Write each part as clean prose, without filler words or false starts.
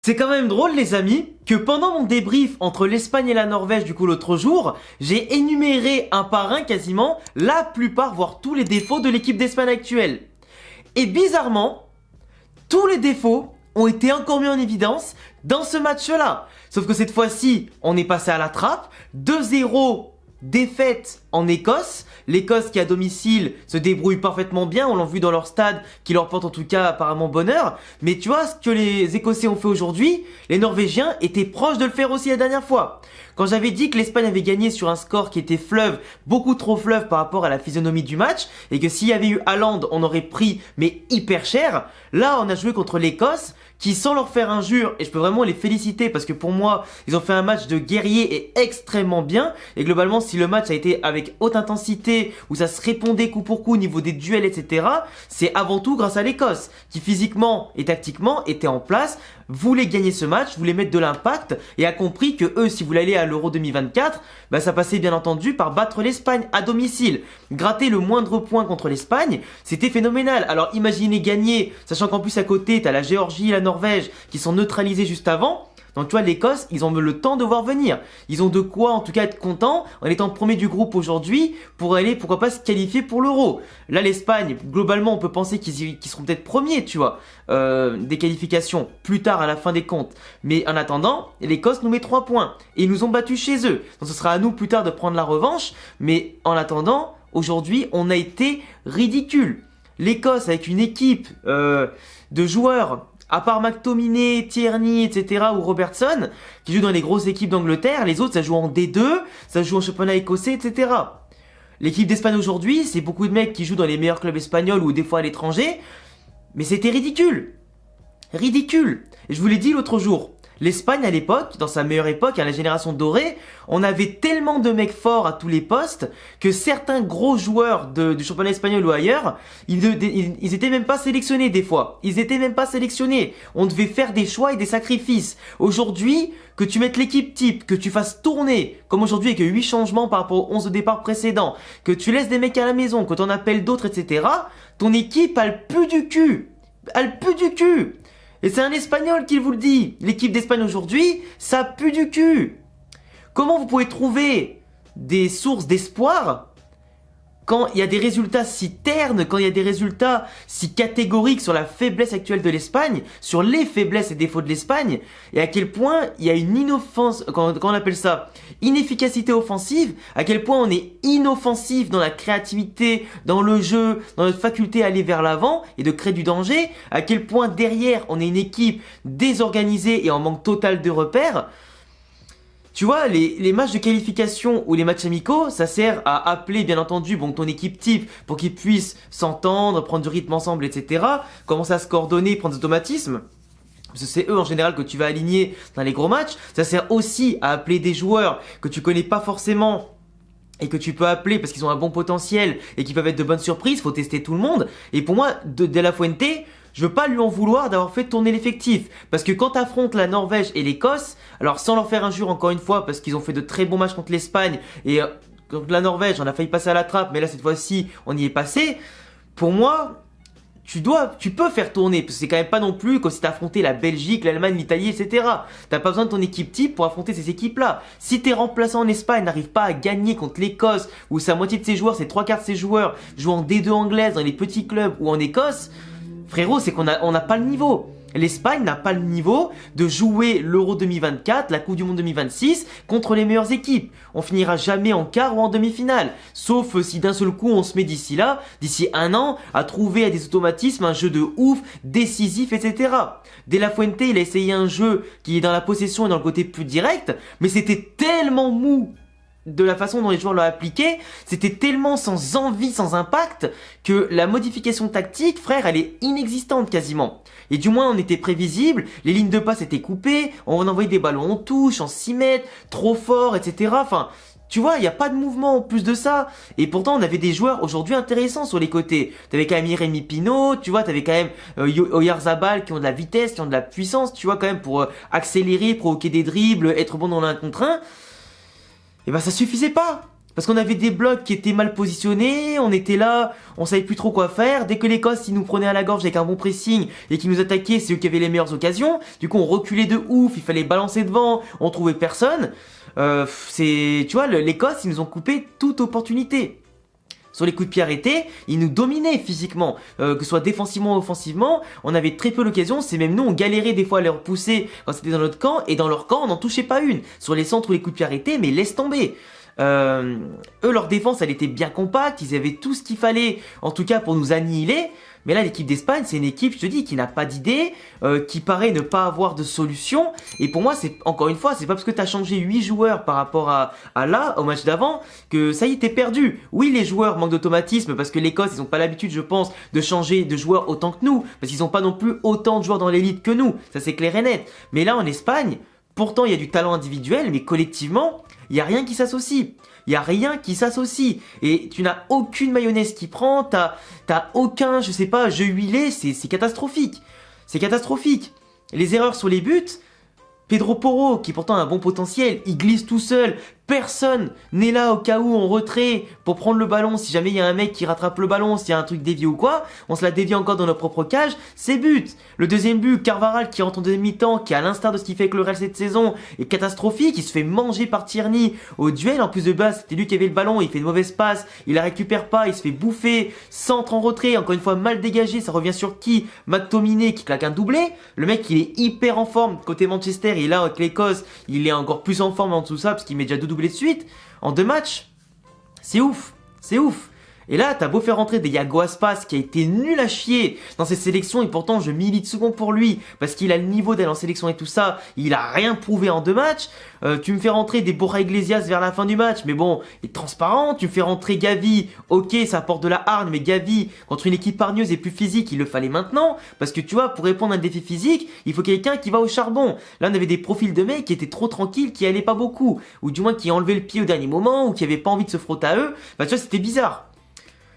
C'est quand même drôle les amis, que pendant mon débrief entre l'Espagne et la Norvège du coup l'autre jour, j'ai énuméré un par un quasiment la plupart voire tous les défauts de l'équipe d'Espagne actuelle. Et bizarrement, tous les défauts ont été encore mis en évidence dans ce match-là. Sauf que cette fois-ci, on est passé à la trappe, 2-0 défaite en Écosse. L'Écosse qui à domicile se débrouille parfaitement bien, on l'a vu dans leur stade, qui leur porte en tout cas apparemment bonheur. Mais tu vois ce que les Écossais ont fait aujourd'hui, les Norvégiens étaient proches de le faire aussi la dernière fois. Quand j'avais dit que l'Espagne avait gagné sur un score qui était fleuve, beaucoup trop fleuve par rapport à la physionomie du match, et que s'il y avait eu Haaland, on aurait pris mais hyper cher, là on a joué contre l'Écosse, qui sans leur faire injure, et je peux vraiment les féliciter parce que pour moi, ils ont fait un match de guerrier et extrêmement bien, et globalement si le match a été avec haute intensité, où ça se répondait coup pour coup au niveau des duels, etc., c'est avant tout grâce à l'Écosse, qui physiquement et tactiquement était en place, voulait gagner ce match, voulait mettre de l'impact, et a compris que eux, si vous voulaient aller à l'Euro 2024, bah ça passait bien entendu par battre l'Espagne à domicile. Gratter le moindre point contre l'Espagne, c'était phénoménal. Alors imaginez gagner, sachant qu'en plus à côté, t'as la Géorgie et la Norvège qui sont neutralisés juste avant. Donc tu vois, l'Écosse, ils ont le temps de voir venir. Ils ont de quoi en tout cas être contents en étant premier du groupe aujourd'hui pour aller, pourquoi pas, se qualifier pour l'Euro. Là, l'Espagne, globalement, on peut penser qu'ils seront peut-être premiers, tu vois, des qualifications plus tard à la fin des comptes. Mais en attendant, l'Écosse nous met 3 points et ils nous ont battus chez eux. Donc ce sera à nous plus tard de prendre la revanche. Mais en attendant, aujourd'hui, on a été ridicule. L'Écosse avec une équipe de joueurs, à part McTominay, Tierney, etc. ou Robertson, qui jouent dans les grosses équipes d'Angleterre, les autres ça joue en D2, ça joue en championnat écossais, etc. L'équipe d'Espagne aujourd'hui, c'est beaucoup de mecs qui jouent dans les meilleurs clubs espagnols ou des fois à l'étranger, mais c'était ridicule. Ridicule. Et je vous l'ai dit l'autre jour, l'Espagne à l'époque, dans sa meilleure époque, à la génération dorée, on avait tellement de mecs forts à tous les postes que certains gros joueurs du championnat espagnol ou ailleurs, ils étaient même pas sélectionnés des fois. Ils étaient même pas sélectionnés. On devait faire des choix et des sacrifices. Aujourd'hui, que tu mettes l'équipe type, que tu fasses tourner, comme aujourd'hui avec 8 changements par rapport aux 11 de départ précédents, que tu laisses des mecs à la maison, que t'en appelles d'autres, etc., ton équipe a le pu du cul. Elle pue du cul. Et c'est un Espagnol qui vous le dit. L'équipe d'Espagne aujourd'hui, ça pue du cul. Comment vous pouvez trouver des sources d'espoir quand il y a des résultats si ternes, quand il y a des résultats si catégoriques sur la faiblesse actuelle de l'Espagne, sur les faiblesses et défauts de l'Espagne, et à quel point il y a une comment on appelle ça, inefficacité offensive, à quel point on est inoffensif dans la créativité, dans le jeu, dans notre faculté à aller vers l'avant et de créer du danger, à quel point derrière on est une équipe désorganisée et en manque total de repères. Tu vois, les matchs de qualification ou les matchs amicaux, ça sert à appeler bien entendu ton équipe type pour qu'ils puissent s'entendre, prendre du rythme ensemble, etc. Commencer à se coordonner, prendre des automatismes. Parce que c'est eux en général que tu vas aligner dans les gros matchs. Ça sert aussi à appeler des joueurs que tu connais pas forcément et que tu peux appeler parce qu'ils ont un bon potentiel et qui peuvent être de bonnes surprises. Faut tester tout le monde. Et pour moi, De La Fuente, je veux pas lui en vouloir d'avoir fait tourner l'effectif. Parce que quand t'affrontes la Norvège et l'Écosse, alors sans leur faire injure encore une fois, parce qu'ils ont fait de très bons matchs contre l'Espagne, et contre la Norvège, on a failli passer à la trappe, mais là cette fois-ci, on y est passé. Pour moi, tu peux faire tourner, parce que c'est quand même pas non plus comme si t'affrontais la Belgique, l'Allemagne, l'Italie, etc. T'as pas besoin de ton équipe type pour affronter ces équipes-là. Si tes remplaçants en Espagne n'arrivent pas à gagner contre l'Écosse, où sa moitié de ses joueurs, c'est 3/4 de ses joueurs, jouent en D2 anglaise, dans les petits clubs ou en Écosse, frérot, c'est qu'on n'a pas le niveau. L'Espagne n'a pas le niveau de jouer l'Euro 2024, la Coupe du Monde 2026 contre les meilleures équipes. On finira jamais en quart ou en demi-finale. Sauf si d'un seul coup on se met d'ici là, d'ici un an, à trouver à des automatismes un jeu de ouf, décisif, etc. De La Fuente, il a essayé un jeu qui est dans la possession et dans le côté plus direct, mais c'était tellement mou de la façon dont les joueurs l'ont appliqué, c'était tellement sans envie, sans impact, que la modification tactique, frère, elle est inexistante quasiment. Et du moins, on était prévisible, les lignes de passe étaient coupées, on envoyait des ballons en touche, en 6 mètres, trop fort, etc. Enfin, tu vois, il n'y a pas de mouvement en plus de ça. Et pourtant, on avait des joueurs aujourd'hui intéressants sur les côtés. T'avais quand même Jérémy Pino, tu vois, t'avais quand même Oyarzabal qui ont de la vitesse, qui ont de la puissance, tu vois, quand même pour accélérer, provoquer des dribbles, être bon dans l'un contre un. Et ben ça suffisait pas. Parce qu'on avait des blocs qui étaient mal positionnés, on était là, on savait plus trop quoi faire. Dès que l'Écosse, ils nous prenaient à la gorge avec un bon pressing et qu'ils nous attaquaient, c'est eux qui avaient les meilleures occasions. Du coup, on reculait de ouf, il fallait balancer devant, on trouvait personne. Tu vois, l'Écosse, ils nous ont coupé toute opportunité. Sur les coups de pied arrêtés, ils nous dominaient physiquement, que ce soit défensivement ou offensivement, on avait très peu l'occasion, c'est même nous, on galérait des fois à les repousser quand c'était dans notre camp, et dans leur camp, on n'en touchait pas une. Sur les centres ou les coups de pied arrêtés, mais laisse tomber. Eux, leur défense, elle était bien compacte, ils avaient tout ce qu'il fallait, en tout cas pour nous annihiler. Mais là, l'équipe d'Espagne, c'est une équipe, je te dis, qui n'a pas d'idée, qui paraît ne pas avoir de solution. Et pour moi, c'est encore une fois, c'est pas parce que tu as changé 8 joueurs par rapport à là, au match d'avant, que ça y est, t'es perdu. Oui, les joueurs manquent d'automatisme parce que l'Écosse, ils ont pas l'habitude, je pense, de changer de joueurs autant que nous, parce qu'ils ont pas non plus autant de joueurs dans l'élite que nous. Ça, c'est clair et net. Mais là, en Espagne, pourtant, il y a du talent individuel, mais collectivement, il y a rien qui s'associe. Il y a rien qui s'associe. Et tu n'as aucune mayonnaise qui prend, t'as aucun, je sais pas, jeu huilé, c'est catastrophique. C'est catastrophique. Les erreurs sur les buts, Pedro Porro, qui pourtant a un bon potentiel, il glisse tout seul. Personne n'est là au cas où en retrait pour prendre le ballon. Si jamais il y a un mec qui rattrape le ballon, s'il y a un truc dévié ou quoi, on se la dévie encore dans notre propre cage, c'est but. Le deuxième but, Carvajal qui rentre en deuxième mi-temps, qui à l'instar de ce qu'il fait avec le Real cette saison, est catastrophique. Il se fait manger par Tierney au duel. En plus de base, c'était lui qui avait le ballon, il fait une mauvaise passe, il la récupère pas, il se fait bouffer, centre en retrait, encore une fois mal dégagé, ça revient sur qui? McTominay qui claque un doublé. Le mec, il est hyper en forme côté Manchester, et là avec l'Écosse, il est encore plus en forme en dessous de ça, parce qu'il met déjà 2 doublés de suite en 2 matchs. C'est ouf, c'est ouf. Et là, t'as beau faire rentrer des Yago Aspas qui a été nul à chier dans ses sélections, et pourtant je milite souvent pour lui parce qu'il a le niveau d'aller en sélection et tout ça. Il a rien prouvé en 2 matchs. Tu me fais rentrer des Borja Iglesias vers la fin du match, mais bon, il est transparent. Tu me fais rentrer Gavi, ok, ça apporte de la hargne, mais Gavi contre une équipe hargneuse et plus physique, il le fallait maintenant parce que tu vois, pour répondre à un défi physique, il faut quelqu'un qui va au charbon. Là, on avait des profils de mecs qui étaient trop tranquilles, qui allaient pas beaucoup, ou du moins qui enlevaient le pied au dernier moment, ou qui avaient pas envie de se frotter à eux. Bah tu vois, c'était bizarre.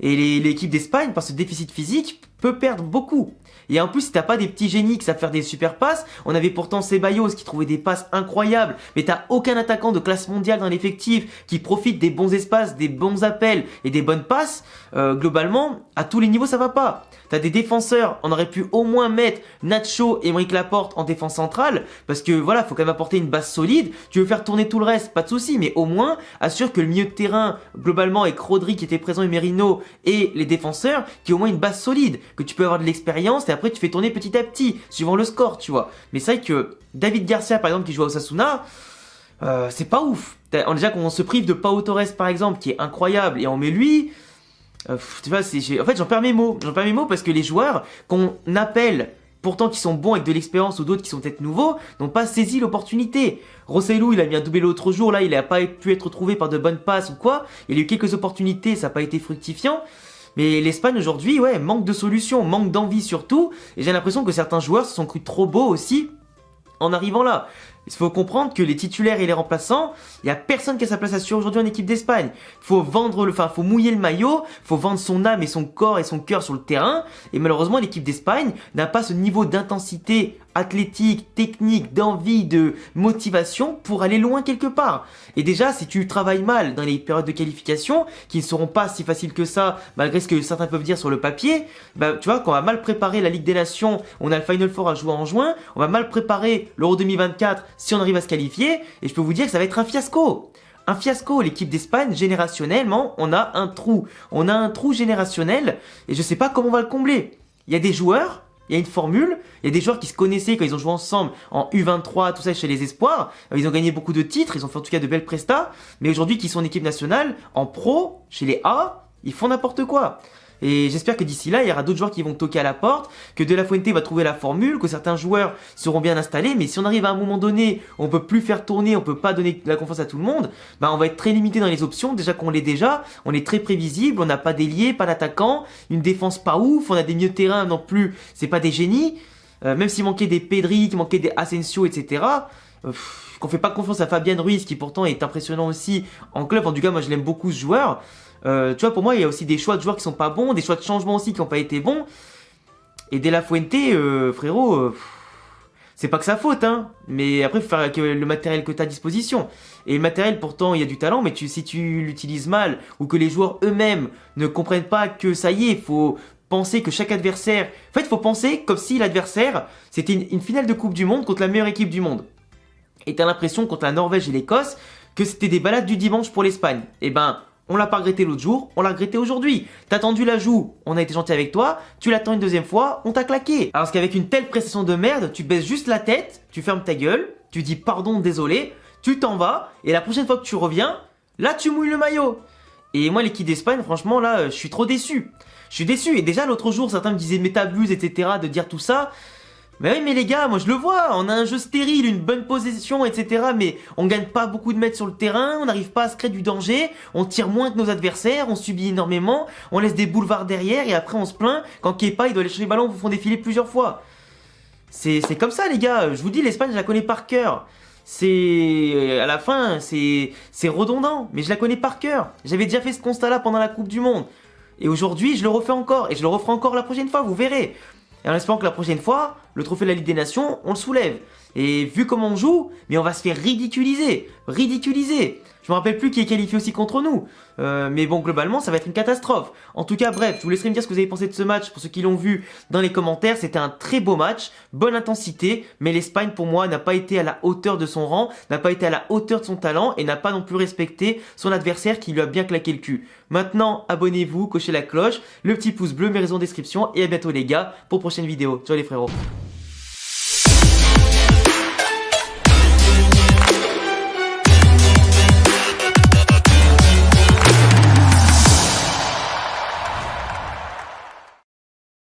Et l'équipe d'Espagne, par ce déficit physique, peut perdre beaucoup. Et en plus, si t'as pas des petits génies qui savent faire des super passes, on avait pourtant Ceballos qui trouvait des passes incroyables, mais t'as aucun attaquant de classe mondiale dans l'effectif qui profite des bons espaces, des bons appels et des bonnes passes. Globalement, à tous les niveaux, ça va pas. T'as des défenseurs, on aurait pu au moins mettre Nacho et Aymeric Laporte en défense centrale, parce que voilà, faut quand même apporter une base solide. Tu veux faire tourner tout le reste, pas de souci, mais au moins assure que le milieu de terrain, globalement, avec Rodri qui était présent et Merino et les défenseurs, qui ont au moins une base solide, que tu peux avoir de l'expérience et après tu fais tourner petit à petit, suivant le score, tu vois. Mais c'est vrai que David Garcia, par exemple, qui joue à Osasuna, c'est pas ouf. Déjà qu'on se prive de Pau Torres, par exemple, qui est incroyable, et on met lui. Tu vois, en fait, j'en perds mes mots. J'en perds mes mots parce que les joueurs qu'on appelle, pourtant qui sont bons avec de l'expérience ou d'autres qui sont peut-être nouveaux, n'ont pas saisi l'opportunité. Rossellou, il a mis un doublé l'autre jour, là, il n'a pas pu être trouvé par de bonnes passes ou quoi. Il a eu quelques opportunités, ça n'a pas été fructifiant. Mais l'Espagne aujourd'hui, ouais, manque de solutions, manque d'envie surtout. Et j'ai l'impression que certains joueurs se sont crus trop beaux aussi en arrivant là. Il faut comprendre que les titulaires et les remplaçants, il y a personne qui a sa place assurée aujourd'hui en équipe d'Espagne. Faut faut mouiller le maillot, faut vendre son âme et son corps et son cœur sur le terrain. Et malheureusement, l'équipe d'Espagne n'a pas ce niveau d'intensité athlétique, technique, d'envie, de motivation pour aller loin quelque part. Et déjà, si tu travailles mal dans les périodes de qualification, qui ne seront pas si faciles que ça, malgré ce que certains peuvent dire sur le papier, bah, tu vois, qu'on va mal préparer la Ligue des Nations, on a le Final Four à jouer en juin, on va mal préparer l'Euro 2024 si on arrive à se qualifier, et je peux vous dire que ça va être un fiasco. Un fiasco, l'équipe d'Espagne, générationnellement, on a un trou. On a un trou générationnel, et je sais pas comment on va le combler. Il y a des joueurs, il y a une formule, il y a des joueurs qui se connaissaient quand ils ont joué ensemble en U23, tout ça chez les espoirs, ils ont gagné beaucoup de titres, ils ont fait en tout cas de belles prestats, mais aujourd'hui qui sont en équipe nationale, en pro, chez les A, ils font n'importe quoi. Et j'espère que d'ici là, il y aura d'autres joueurs qui vont toquer à la porte, que De La Fuente va trouver la formule, que certains joueurs seront bien installés, mais si on arrive à un moment donné, on peut plus faire tourner, on peut pas donner la confiance à tout le monde, bah on va être très limité dans les options, déjà qu'on l'est déjà, on est très prévisible, on n'a pas d'ailier, pas d'attaquant, une défense pas ouf, on a des milieux de terrain non plus, c'est pas des génies, même s'il manquait des Pedri, qu'il manquait des Asensio, etc., qu'on fait pas confiance à Fabian Ruiz, qui pourtant est impressionnant aussi en club, en tout cas moi je l'aime beaucoup ce joueur. Tu vois, pour moi, il y a aussi des choix de joueurs qui sont pas bons, des choix de changement aussi qui n'ont pas été bons. Et De La Fuente, frérot, C'est pas que sa faute, hein. Mais après, faut faire avec le matériel que t'as à disposition. Et le matériel, pourtant, il y a du talent, mais si tu l'utilises mal, ou que les joueurs eux-mêmes ne comprennent pas que ça y est, faut penser que chaque adversaire... En fait, il faut penser comme si l'adversaire, c'était une finale de Coupe du Monde contre la meilleure équipe du monde. Et t'as l'impression, contre la Norvège et l'Écosse, que c'était des balades du dimanche pour l'Espagne. Eh ben... on l'a pas regretté l'autre jour, on l'a regretté aujourd'hui. T'as tendu la joue, on a été gentil avec toi, tu l'attends une deuxième fois, on t'a claqué. Alors qu'avec une telle prestation de merde, tu baisses juste la tête, tu fermes ta gueule, tu dis pardon, désolé, tu t'en vas, et la prochaine fois que tu reviens, là tu mouilles le maillot. Et moi l'équipe d'Espagne, franchement là, je suis trop déçu. Je suis déçu, et déjà l'autre jour, certains me disaient mais t'abuses, etc. de dire tout ça. Mais oui, mais les gars, moi je le vois, on a un jeu stérile, une bonne possession, etc. Mais on gagne pas beaucoup de mètres sur le terrain, on n'arrive pas à se créer du danger, on tire moins que nos adversaires, on subit énormément, on laisse des boulevards derrière et après on se plaint quand Kepa il doit aller chercher le ballon, vous font défiler plusieurs fois. C'est comme ça les gars, je vous dis l'Espagne je la connais par cœur. C'est à la fin c'est redondant, mais je la connais par cœur. J'avais déjà fait ce constat là pendant la Coupe du Monde. Et aujourd'hui je le refais encore, et je le referai encore la prochaine fois, vous verrez. Et en espérant que la prochaine fois, le trophée de la Ligue des Nations, on le soulève. Et vu comment on joue, mais on va se faire ridiculiser. Ridiculiser. Je me rappelle plus qui est qualifié aussi contre nous. Mais bon, globalement, ça va être une catastrophe. En tout cas, bref, je vous laisserai me dire ce que vous avez pensé de ce match. Pour ceux qui l'ont vu dans les commentaires, c'était un très beau match. Bonne intensité. Mais l'Espagne, pour moi, n'a pas été à la hauteur de son rang, n'a pas été à la hauteur de son talent et n'a pas non plus respecté son adversaire qui lui a bien claqué le cul. Maintenant, abonnez-vous, cochez la cloche, le petit pouce bleu, mes réseaux en description. Et à bientôt les gars, pour prochaine vidéo. Ciao les frérots.